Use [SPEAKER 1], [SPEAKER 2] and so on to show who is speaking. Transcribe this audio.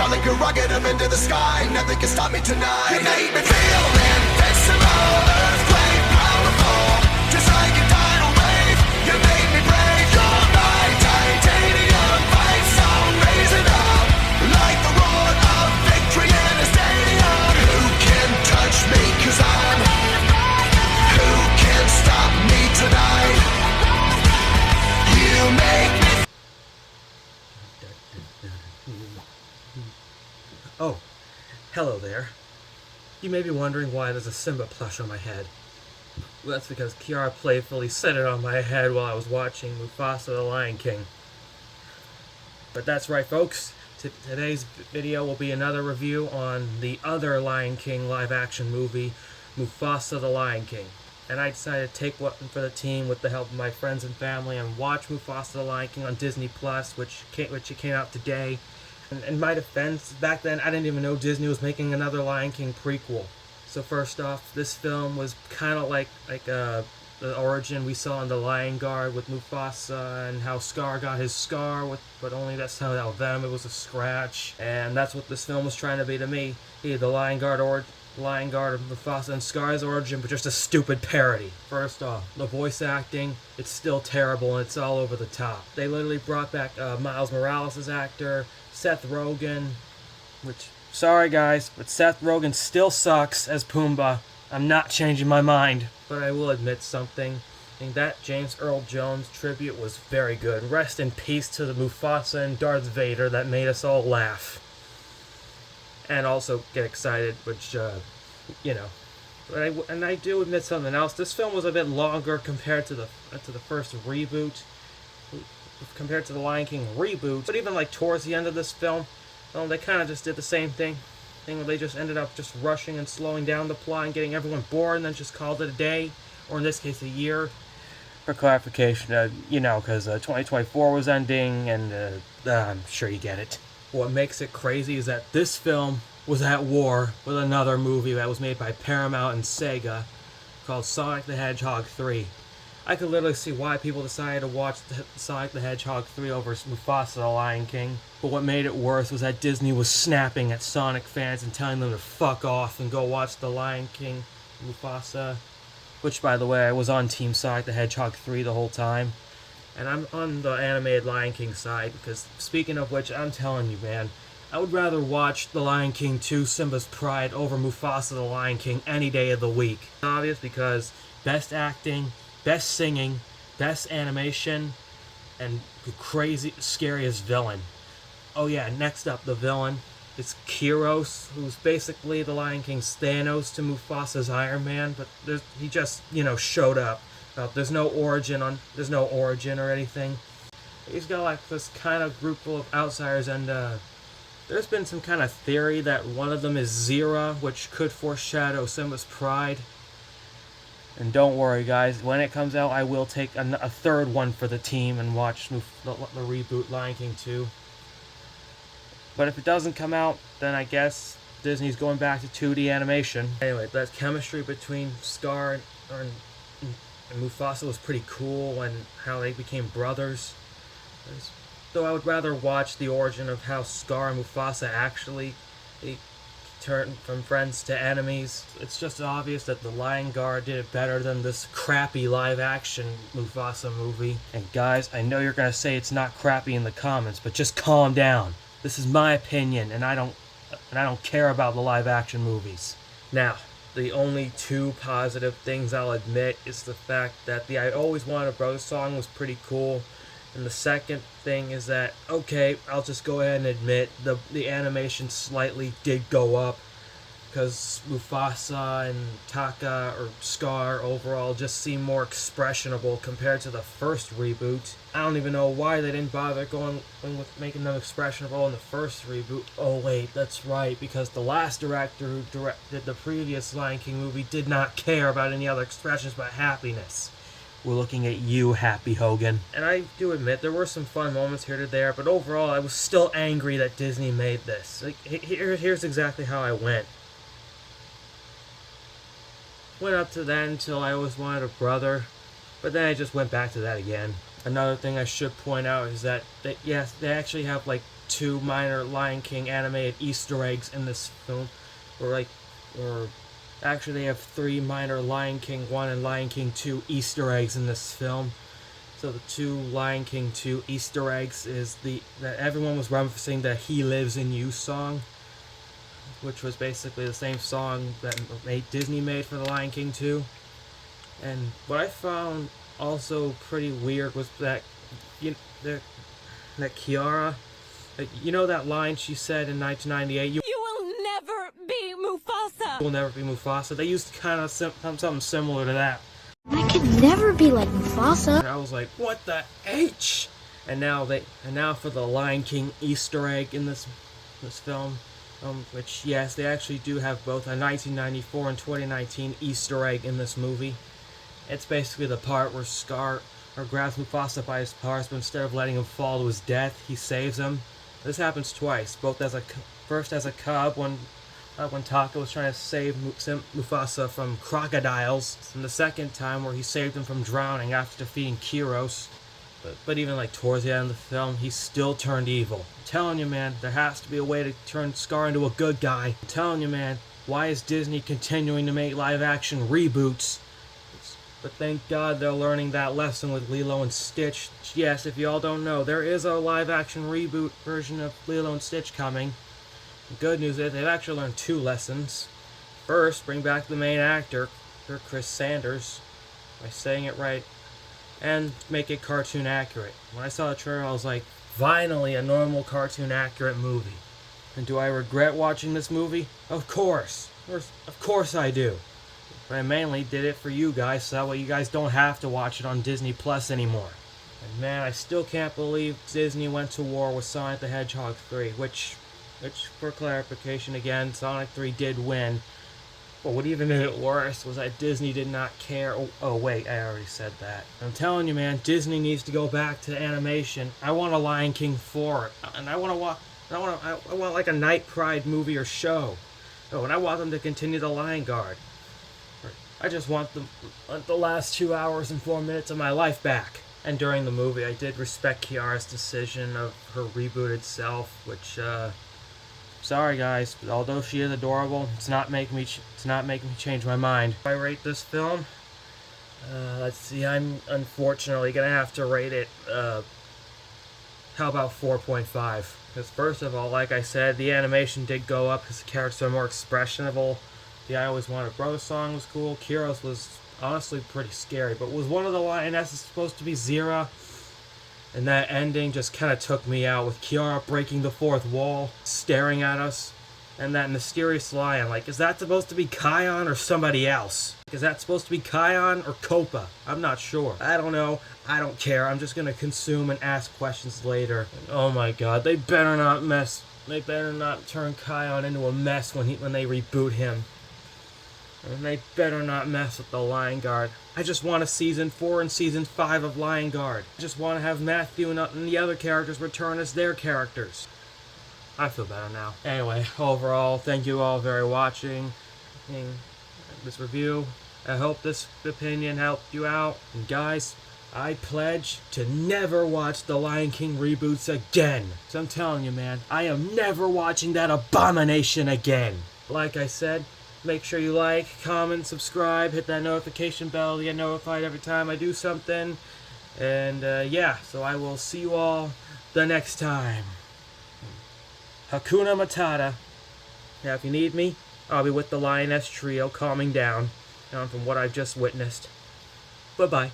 [SPEAKER 1] Shall like a rocket up into the sky, nothing can stop me tonight. You made me feel invincible, earthquake, powerful, just like a tidal wave. You made me brave, you're my titanium fight song, raising up like the roar of victory in a stadium. Who can touch me, 'cause I'm who can stop me tonight? You make me.
[SPEAKER 2] Oh, hello there. You may be wondering why there's a Simba plush on my head. Well, that's because Kiara playfully set it on my head while I was watching Mufasa the Lion King. But that's right, folks. Today's video will be another review on the other Lion King live-action movie, Mufasa the Lion King. And I decided to take one for the team with the help of my friends and family and watch Mufasa the Lion King on Disney Plus, which came out today. And in my defense, back then I didn't even know Disney was making another Lion King prequel. So first off, this film was kind of like the origin we saw in The Lion Guard with Mufasa and how Scar got his scar, but only that's how them it was a scratch. And that's what this film was trying to be to me. The Lion Guard of Mufasa and Scar's origin, but just a stupid parody. First off, the voice acting, it's still terrible and it's all over the top. They literally brought back Miles Morales' actor, Seth Rogen, which, sorry guys, but Seth Rogen still sucks as Pumbaa. I'm not changing my mind. But I will admit something. I think that James Earl Jones tribute was very good. Rest in peace to the Mufasa and Darth Vader that made us all laugh. And also get excited, which, you know. But I do admit something else. This film was a bit longer compared to the first reboot. Compared to the Lion King reboot. But even like towards the end of this film, they kind of just did the same thing. They just ended up just rushing and slowing down the plot and getting everyone bored and then just called it a day. Or in this case, a year. For clarification, because 2024 was ending and I'm sure you get it. What makes it crazy is that this film was at war with another movie that was made by Paramount and Sega called Sonic the Hedgehog 3. I could literally see why people decided to watch Sonic the Hedgehog 3 over Mufasa the Lion King. But what made it worse was that Disney was snapping at Sonic fans and telling them to fuck off and go watch the Lion King Mufasa. Which, by the way, I was on Team Sonic the Hedgehog 3 the whole time. And I'm on the animated Lion King side because, speaking of which, I'm telling you, man, I would rather watch The Lion King 2 Simba's Pride over Mufasa the Lion King any day of the week. It's obvious because best acting, best singing, best animation, and the crazy, scariest villain. Oh yeah, next up, the villain. It's Kyros, who's basically the Lion King's Thanos to Mufasa's Iron Man, but he just, showed up. There's no origin or anything. He's got like this kind of group full of outsiders, and there's been some kind of theory that one of them is Zira, which could foreshadow Simba's Pride. And don't worry, guys, when it comes out, I will take a third one for the team and watch the reboot Lion King 2. But if it doesn't come out, then I guess Disney's going back to 2D animation. Anyway, that chemistry between Scar and Mufasa was pretty cool, and how they became brothers. Though I would rather watch the origin of how Scar and Mufasa actually turned from friends to enemies. It's just obvious that The Lion Guard did it better than this crappy live-action Mufasa movie. And guys, I know you're gonna say it's not crappy in the comments, but just calm down. This is my opinion, and I don't care about the live-action movies. Now, the only two positive things I'll admit is the fact that the I Always Wanted a Brother song was pretty cool. And the second thing is that, okay, I'll just go ahead and admit the animation slightly did go up, because Mufasa and Taka or Scar overall just seem more expressionable compared to the first reboot. I don't even know why they didn't bother going with making them expressionable in the first reboot. Oh wait, that's right, because the last director who directed the previous Lion King movie did not care about any other expressions but happiness. We're looking at you, Happy Hogan. And I do admit, there were some fun moments here to there, but overall I was still angry that Disney made this. Here's exactly how I went. Went up to that until I Always Wanted a Brother, but then I just went back to that again. Another thing I should point out is that, they actually have like 2 minor Lion King animated Easter eggs in this film. Or actually they have 3 minor Lion King 1 and Lion King 2 Easter eggs in this film. So the 2 Lion King 2 Easter eggs is that everyone was referencing the He Lives in You song, which was basically the same song that Disney made for the Lion King 2. And what I found also pretty weird was that that Kiara, that line she said in 1998, "You
[SPEAKER 3] will never be Mufasa."
[SPEAKER 2] Will never be Mufasa. They used kind of something similar to that.
[SPEAKER 4] I could never be like Mufasa.
[SPEAKER 2] And I was like, what the H? And now for the Lion King Easter egg in this film, which yes, they actually do have both a 1994 and 2019 Easter egg in this movie. It's basically the part where Scar grabs Mufasa by his paws, but instead of letting him fall to his death, he saves him. This happens twice, both first as a cub when Taka was trying to save Mufasa from crocodiles, and the second time where he saved him from drowning after defeating Kiros. But even towards the end of the film, he still turned evil. I'm telling you, man, there has to be a way to turn Scar into a good guy. I'm telling you, man, why is Disney continuing to make live-action reboots? But thank God they're learning that lesson with Lilo and Stitch. Yes, if you all don't know, there is a live-action reboot version of Lilo and Stitch coming. The good news is they've actually learned 2 lessons. First, bring back the main actor, Chris Sanders, by saying it right, and make it cartoon accurate. When I saw the trailer, I was like, finally a normal cartoon accurate movie. And do I regret watching this movie? Of course. Of course I do. But I mainly did it for you guys, so that way you guys don't have to watch it on Disney Plus anymore. And man, I still can't believe Disney went to war with Sonic the Hedgehog 3, which for clarification again, Sonic 3 did win. But what even made it worse was that Disney did not care. Oh wait, I already said that. I'm telling you, man, Disney needs to go back to animation. I want a Lion King 4, and I want like a Night Pride movie or show. Oh, and I want them to continue the Lion Guard. I just want the last 2 hours and 4 minutes of my life back. And during the movie, I did respect Kiara's decision of her rebooted self, which, sorry guys, but although she is adorable, it's not making me change my mind. If I rate this film, let's see, I'm unfortunately gonna have to rate it, how about 4.5? Because first of all, like I said, the animation did go up because the characters are more expressionable. The I Always Wanted Brother song was cool. Kiros was honestly pretty scary, but was one of the lionesses supposed to be Zira? And that ending just kind of took me out, with Kiara breaking the 4th wall, staring at us, and that mysterious lion. Is that supposed to be Kion or somebody else? Is that supposed to be Kion or Copa? I'm not sure. I don't know. I don't care. I'm just gonna consume and ask questions later. And oh my god, they better not turn Kion into a mess when they reboot him. And they better not mess with the Lion Guard. I just want a Season 4 and Season 5 of Lion Guard. I just want to have Matthew and the other characters return as their characters. I feel better now. Anyway, overall, thank you all for watching this review. I hope this opinion helped you out. And guys, I pledge to never watch the Lion King reboots again. So I'm telling you, man, I am never watching that abomination again. Like I said, make sure you like, comment, subscribe, hit that notification bell to get notified every time I do something. And yeah, so I will see you all the next time. Hakuna Matata. Now if you need me, I'll be with the Lioness Trio calming down from what I've just witnessed. Bye-bye.